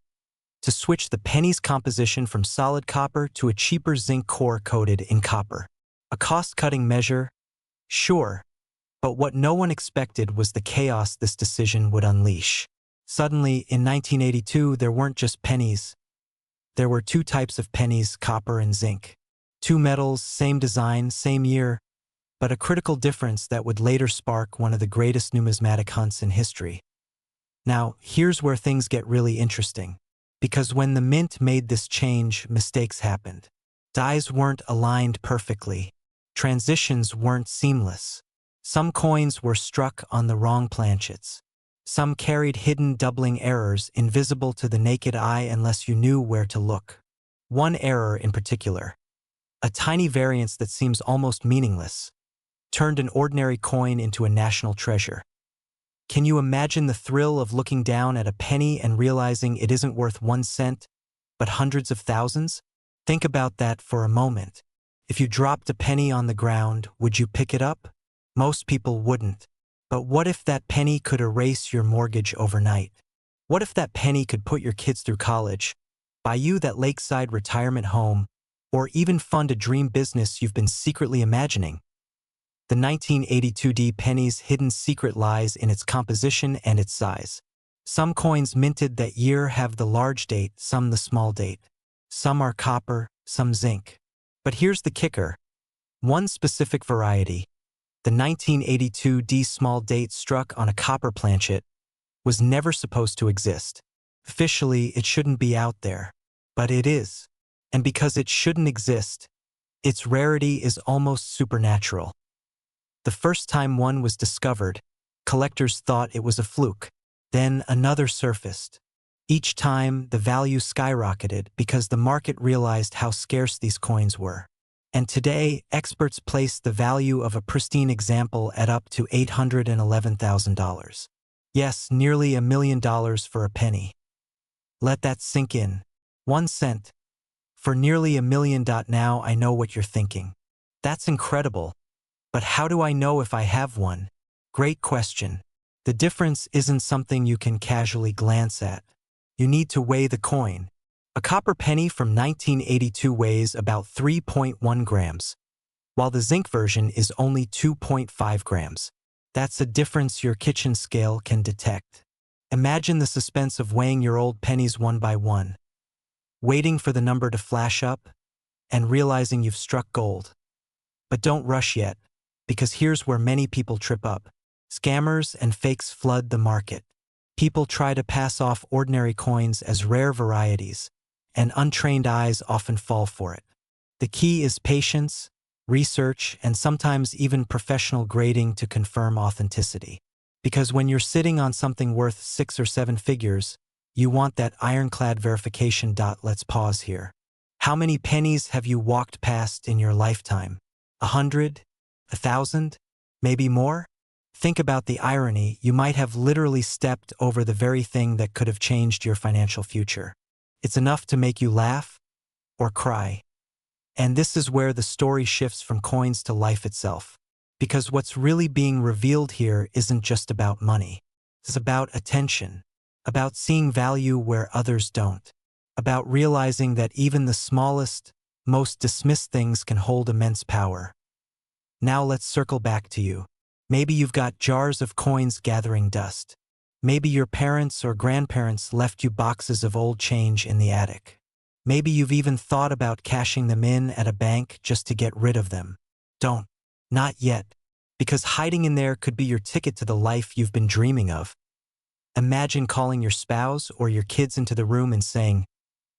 [SPEAKER 2] to switch the penny's composition from solid copper to a cheaper zinc core coated in copper. A cost-cutting measure? Sure, but what no one expected was the chaos this decision would unleash. Suddenly, in 1982, there weren't just pennies. There were two types of pennies, copper and zinc. Two metals, same design, same year, but a critical difference that would later spark one of the greatest numismatic hunts in history. Now, here's where things get really interesting. Because when the Mint made this change, mistakes happened. Dies weren't aligned perfectly. Transitions weren't seamless. Some coins were struck on the wrong planchets. Some carried hidden doubling errors invisible to the naked eye unless you knew where to look. One error in particular, a tiny variance that seems almost meaningless, turned an ordinary coin into a national treasure. Can you imagine the thrill of looking down at a penny and realizing it isn't worth 1 cent, but hundreds of thousands? Think about that for a moment. If you dropped a penny on the ground, would you pick it up? Most people wouldn't. But what if that penny could erase your mortgage overnight? What if that penny could put your kids through college, buy you that lakeside retirement home, or even fund a dream business you've been secretly imagining? The 1982 penny's hidden secret lies in its composition and its size. Some coins minted that year have the large date, some the small date. Some are copper, some zinc. But here's the kicker. One specific variety, the 1982 D small date struck on a copper planchet, was never supposed to exist. Officially, it shouldn't be out there. But it is. And because it shouldn't exist, its rarity is almost supernatural. The first time one was discovered, collectors thought it was a fluke. Then another surfaced. Each time, the value skyrocketed because the market realized how scarce these coins were. And today, experts place the value of a pristine example at up to $811,000. Yes, nearly $1 million for a penny. Let that sink in. 1 cent. For nearly $1 million. Now I know what you're thinking. That's incredible. But how do I know if I have one? Great question. The difference isn't something you can casually glance at. You need to weigh the coin. A copper penny from 1982 weighs about 3.1 grams, while the zinc version is only 2.5 grams. That's a difference your kitchen scale can detect. Imagine the suspense of weighing your old pennies one by one, waiting for the number to flash up, and realizing you've struck gold. But don't rush yet, because here's where many people trip up. Scammers and fakes flood the market. People try to pass off ordinary coins as rare varieties, and untrained eyes often fall for it. The key is patience, research, and sometimes even professional grading to confirm authenticity. Because when you're sitting on something worth 6 or 7 figures, you want that ironclad verification. Let's pause here. How many pennies have you walked past in your lifetime? 100? 1,000? Maybe more? Think about the irony. You might have literally stepped over the very thing that could have changed your financial future. It's enough to make you laugh or cry. And this is where the story shifts from coins to life itself. Because what's really being revealed here isn't just about money. It's about attention, about seeing value where others don't, about realizing that even the smallest, most dismissed things can hold immense power. Now let's circle back to you. Maybe you've got jars of coins gathering dust. Maybe your parents or grandparents left you boxes of old change in the attic. Maybe you've even thought about cashing them in at a bank just to get rid of them. Don't. Not yet. Because hiding in there could be your ticket to the life you've been dreaming of. Imagine calling your spouse or your kids into the room and saying,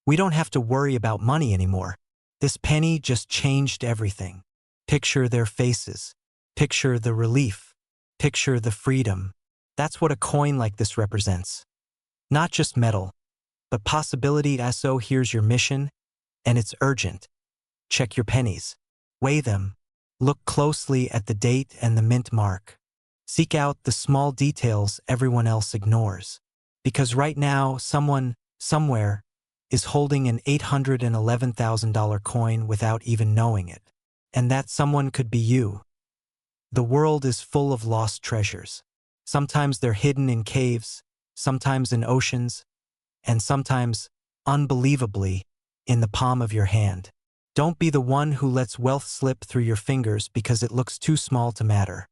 [SPEAKER 2] "We don't have to worry about money anymore. This penny just changed everything." Picture their faces. Picture the relief. Picture the freedom. That's what a coin like this represents. Not just metal, but possibility. So here's your mission, and it's urgent. Check your pennies. Weigh them. Look closely at the date and the mint mark. Seek out the small details everyone else ignores. Because right now, someone, somewhere, is holding an $811,000 coin without even knowing it. And that someone could be you. The world is full of lost treasures. Sometimes they're hidden in caves, sometimes in oceans, and sometimes, unbelievably, in the palm of your hand. Don't be the one who lets wealth slip through your fingers because it looks too small to matter.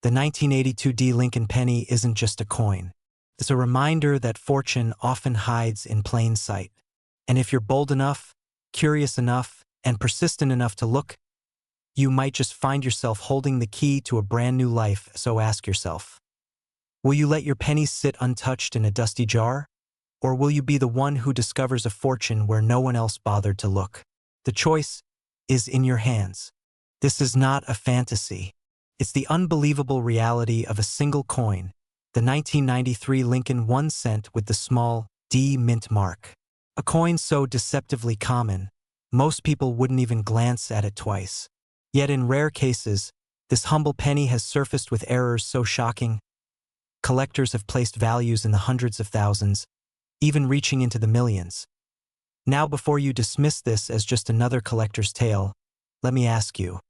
[SPEAKER 2] The 1982 D Lincoln penny isn't just a coin. It's a reminder that fortune often hides in plain sight. And if you're bold enough, curious enough, and persistent enough to look, you might just find yourself holding the key to a brand new life. So ask yourself, will you let your pennies sit untouched in a dusty jar? Or will you be the one who discovers a fortune where no one else bothered to look? The choice is in your hands. This is not a fantasy. It's the unbelievable reality of a single coin, the 1993 Lincoln 1 cent with the small D mint mark. A coin so deceptively common, most people wouldn't even glance at it twice. Yet in rare cases, this humble penny has surfaced with errors so shocking, collectors have placed values in the hundreds of thousands, even reaching into the millions. Now, before you dismiss this as just another collector's tale, let me ask you,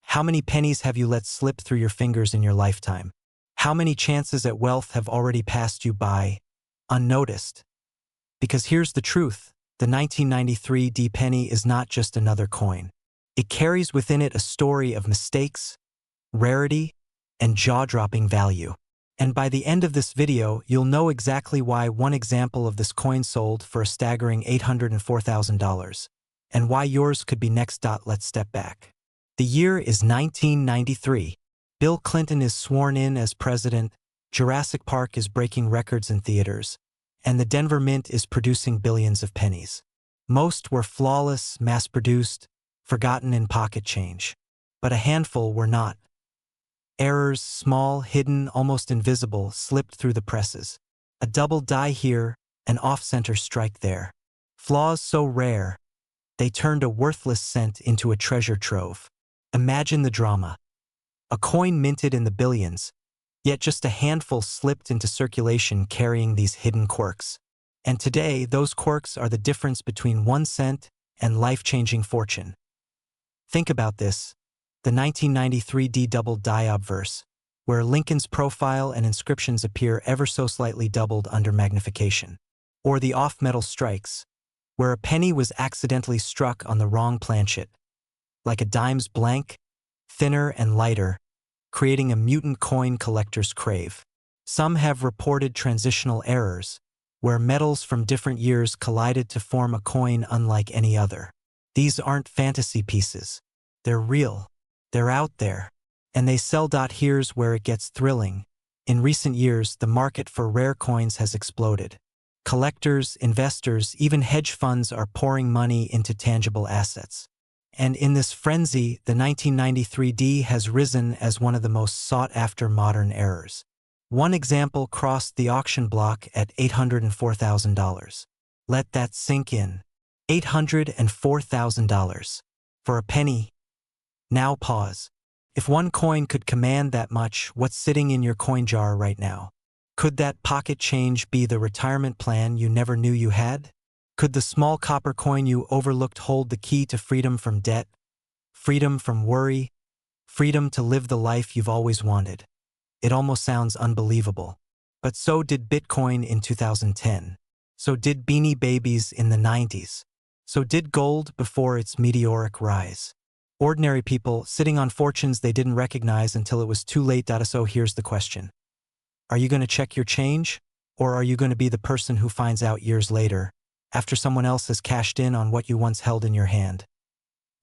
[SPEAKER 2] how many pennies have you let slip through your fingers in your lifetime? How many chances at wealth have already passed you by, unnoticed? Because here's the truth, the 1993 D penny is not just another coin. It carries within it a story of mistakes, rarity, and jaw-dropping value. And by the end of this video, you'll know exactly why one example of this coin sold for a staggering $804,000, and why yours could be next. Let's step back. The year is 1993. Bill Clinton is sworn in as president, Jurassic Park is breaking records in theaters, and the Denver Mint is producing billions of pennies. Most were flawless, mass-produced, forgotten in pocket change. But a handful were not. Errors, small, hidden, almost invisible, slipped through the presses. A double die here, an off-center strike there. Flaws so rare, they turned a worthless cent into a treasure trove. Imagine the drama. A coin minted in the billions, yet just a handful slipped into circulation carrying these hidden quirks. And today, those quirks are the difference between 1 cent and life-changing fortune. Think about this. The 1993 D double die obverse, where Lincoln's profile and inscriptions appear ever so slightly doubled under magnification. Or the off-metal strikes, where a penny was accidentally struck on the wrong planchet, like a dime's blank, thinner and lighter, creating a mutant coin collector's crave. Some have reported transitional errors, where metals from different years collided to form a coin unlike any other. These aren't fantasy pieces. They're real. They're out there. And they sell. Here's where it gets thrilling. In recent years, the market for rare coins has exploded. Collectors, investors, even hedge funds are pouring money into tangible assets. And in this frenzy, the 1993 D has risen as one of the most sought-after modern errors. One example crossed the auction block at $804,000. Let that sink in. $804,000. For a penny. Now pause. If one coin could command that much, what's sitting in your coin jar right now? Could that pocket change be the retirement plan you never knew you had? Could the small copper coin you overlooked hold the key to freedom from debt, freedom from worry, freedom to live the life you've always wanted? It almost sounds unbelievable. But so did Bitcoin in 2010. So did Beanie Babies in the 90s. So did gold before its meteoric rise. Ordinary people sitting on fortunes they didn't recognize until it was too late. So here's the question. Are you going to check your change? Or are you going to be the person who finds out years later, after someone else has cashed in on what you once held in your hand?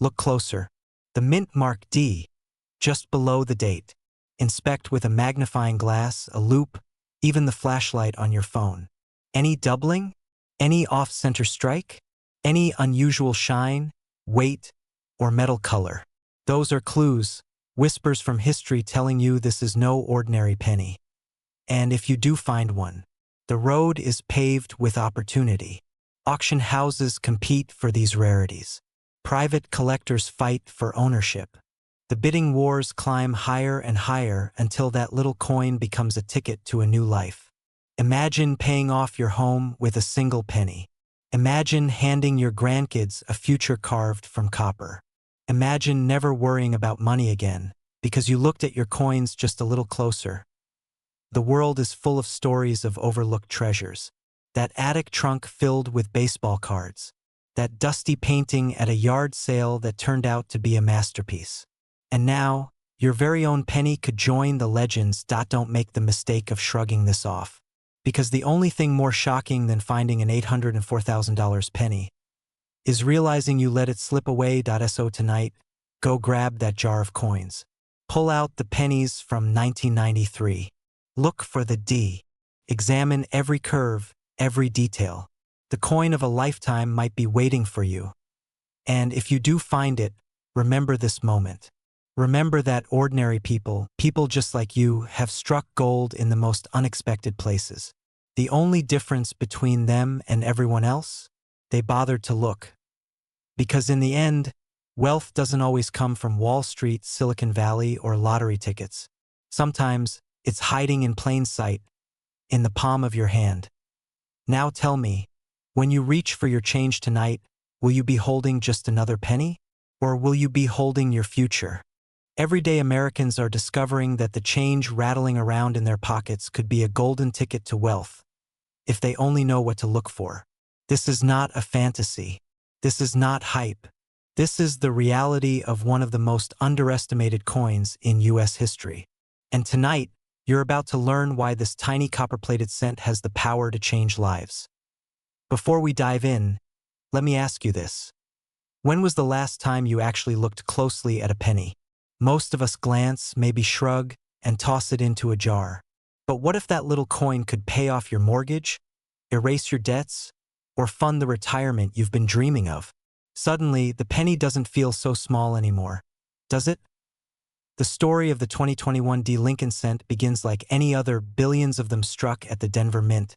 [SPEAKER 2] Look closer. The mint mark D, just below the date. Inspect with a magnifying glass, a loupe, even the flashlight on your phone. Any doubling? Any off-center strike? Any unusual shine, weight, or metal color? Those are clues, whispers from history telling you this is no ordinary penny. And if you do find one, the road is paved with opportunity. Auction houses compete for these rarities. Private collectors fight for ownership. The bidding wars climb higher and higher until that little coin becomes a ticket to a new life. Imagine paying off your home with a single penny. Imagine handing your grandkids a future carved from copper. Imagine never worrying about money again, because you looked at your coins just a little closer. The world is full of stories of overlooked treasures. That attic trunk filled with baseball cards. That dusty painting at a yard sale that turned out to be a masterpiece. And now, your very own penny could join the legends. Don't make the mistake of shrugging this off. Because the only thing more shocking than finding an $804,000 penny is realizing you let it slip away. So tonight, go grab that jar of coins. Pull out the pennies from 1993. Look for the D. Examine every curve, every detail. The coin of a lifetime might be waiting for you. And if you do find it, remember this moment. Remember that ordinary people, people just like you, have struck gold in the most unexpected places. The only difference between them and everyone else? They bothered to look. Because in the end, wealth doesn't always come from Wall Street, Silicon Valley, or lottery tickets. Sometimes, it's hiding in plain sight, in the palm of your hand. Now tell me, when you reach for your change tonight, will you be holding just another penny? Or will you be holding your future? Everyday Americans are discovering that the change rattling around in their pockets could be a golden ticket to wealth, if they only know what to look for. This is not a fantasy. This is not hype. This is the reality of one of the most underestimated coins in U.S. history. And tonight, You're about to learn why this tiny copper-plated cent has the power to change lives. Before we dive in, let me ask you this. When was the last time you actually looked closely at a penny? Most of us glance, maybe shrug, and toss it into a jar. But what if that little coin could pay off your mortgage, erase your debts, or fund the retirement you've been dreaming of? Suddenly, the penny doesn't feel so small anymore, does it? The story of the 2021 D. Lincoln cent begins like any other, billions of them struck at the Denver Mint,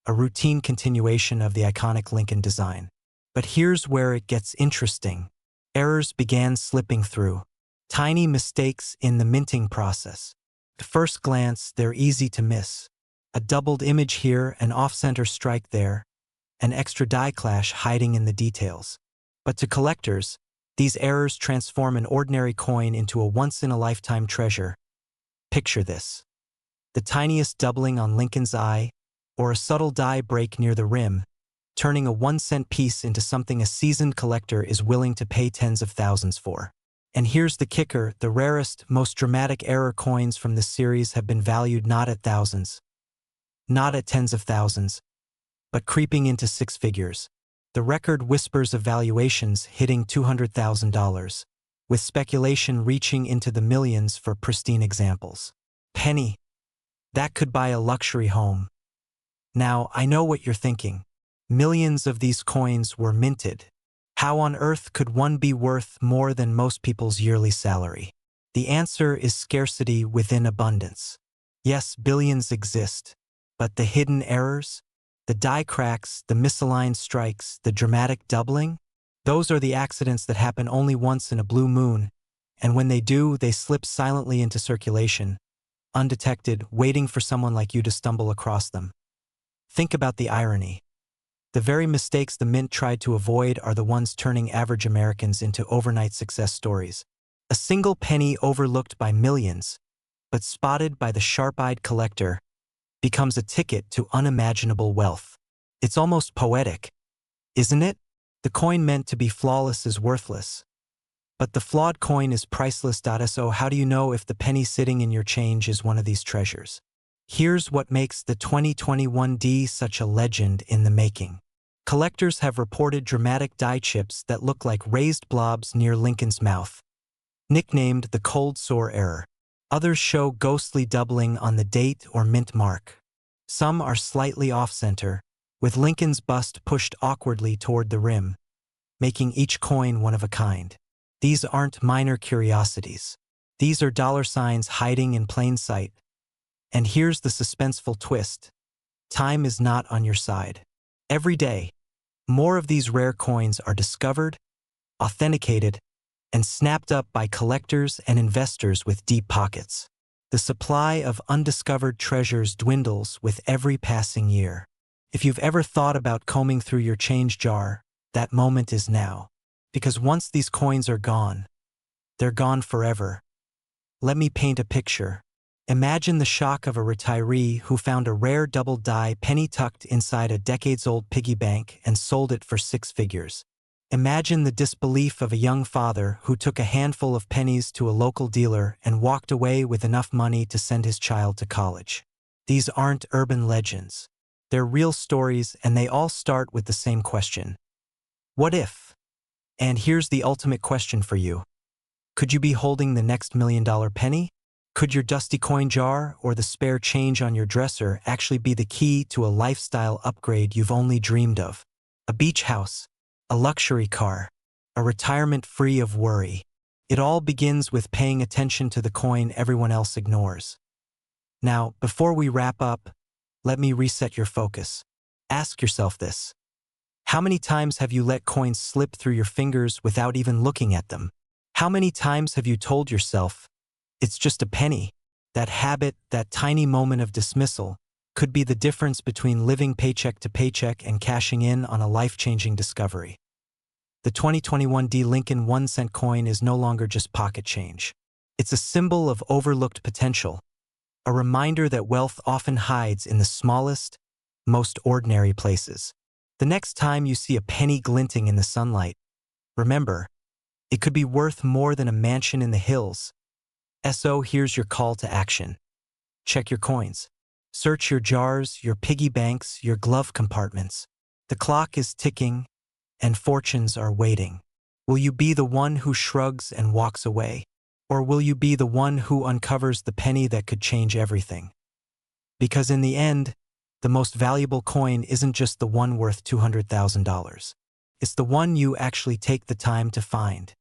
[SPEAKER 2] a routine continuation of the iconic Lincoln design. But here's where it gets interesting. Errors began slipping through. Tiny mistakes in the minting process. At first glance, they're easy to miss. A doubled image here, an off-center strike there, an extra die clash hiding in the details. But to collectors, these errors transform an ordinary coin into a once-in-a-lifetime treasure. Picture this. The tiniest doubling on Lincoln's eye, or a subtle die break near the rim, turning a 1-cent piece into something a seasoned collector is willing to pay tens of thousands for. And here's the kicker, the rarest, most dramatic error coins from this series have been valued not at thousands, not at tens of thousands, but creeping into six figures. The record whispers of valuations hitting $200,000, with speculation reaching into the millions for pristine examples. Penny. That could buy a luxury home. Now, I know what you're thinking. Millions of these coins were minted. How on earth could one be worth more than most people's yearly salary? The answer is scarcity within abundance. Yes, billions exist, but the hidden errors, the die cracks, the misaligned strikes, the dramatic doubling, those are the accidents that happen only once in a blue moon, and when they do, they slip silently into circulation, undetected, waiting for someone like you to stumble across them. Think about the irony. The very mistakes the Mint tried to avoid are the ones turning average Americans into overnight success stories. A single penny overlooked by millions, but spotted by the sharp-eyed collector, becomes a ticket to unimaginable wealth. It's almost poetic, isn't it? The coin meant to be flawless is worthless. But the flawed coin is priceless. So how do you know if the penny sitting in your change is one of these treasures? Here's what makes the 2021D such a legend in the making. Collectors have reported dramatic die chips that look like raised blobs near Lincoln's mouth, nicknamed the cold sore error. Others show ghostly doubling on the date or mint mark. Some are slightly off-center, with Lincoln's bust pushed awkwardly toward the rim, making each coin one of a kind. These aren't minor curiosities. These are dollar signs hiding in plain sight. And here's the suspenseful twist. Time is not on your side. Every day, more of these rare coins are discovered, authenticated, and snapped up by collectors and investors with deep pockets. The supply of undiscovered treasures dwindles with every passing year. If you've ever thought about combing through your change jar, that moment is now. Because once these coins are gone, they're gone forever. Let me paint a picture. Imagine the shock of a retiree who found a rare double die penny tucked inside a decades-old piggy bank and sold it for six figures. Imagine the disbelief of a young father who took a handful of pennies to a local dealer and walked away with enough money to send his child to college. These aren't urban legends. They're real stories, and they all start with the same question. What if? And here's the ultimate question for you. Could you be holding the next $1 million penny? Could your dusty coin jar or the spare change on your dresser actually be the key to a lifestyle upgrade you've only dreamed of? A beach house, a luxury car, a retirement free of worry. It all begins with paying attention to the coin everyone else ignores. Now, before we wrap up, let me reset your focus. Ask yourself this. How many times have you let coins slip through your fingers without even looking at them? How many times have you told yourself, it's just a penny? That habit, that tiny moment of dismissal, could be the difference between living paycheck to paycheck and cashing in on a life-changing discovery. The 2021 D. Lincoln 1-cent coin is no longer just pocket change. It's a symbol of overlooked potential, a reminder that wealth often hides in the smallest, most ordinary places. The next time you see a penny glinting in the sunlight, remember, it could be worth more than a mansion in the hills. So here's your call to action. Check your coins. Search your jars, your piggy banks, your glove compartments. The clock is ticking, and fortunes are waiting. Will you be the one who shrugs and walks away? Or will you be the one who uncovers the penny that could change everything? Because in the end, the most valuable coin isn't just the one worth $200,000. It's the one you actually take the time to find.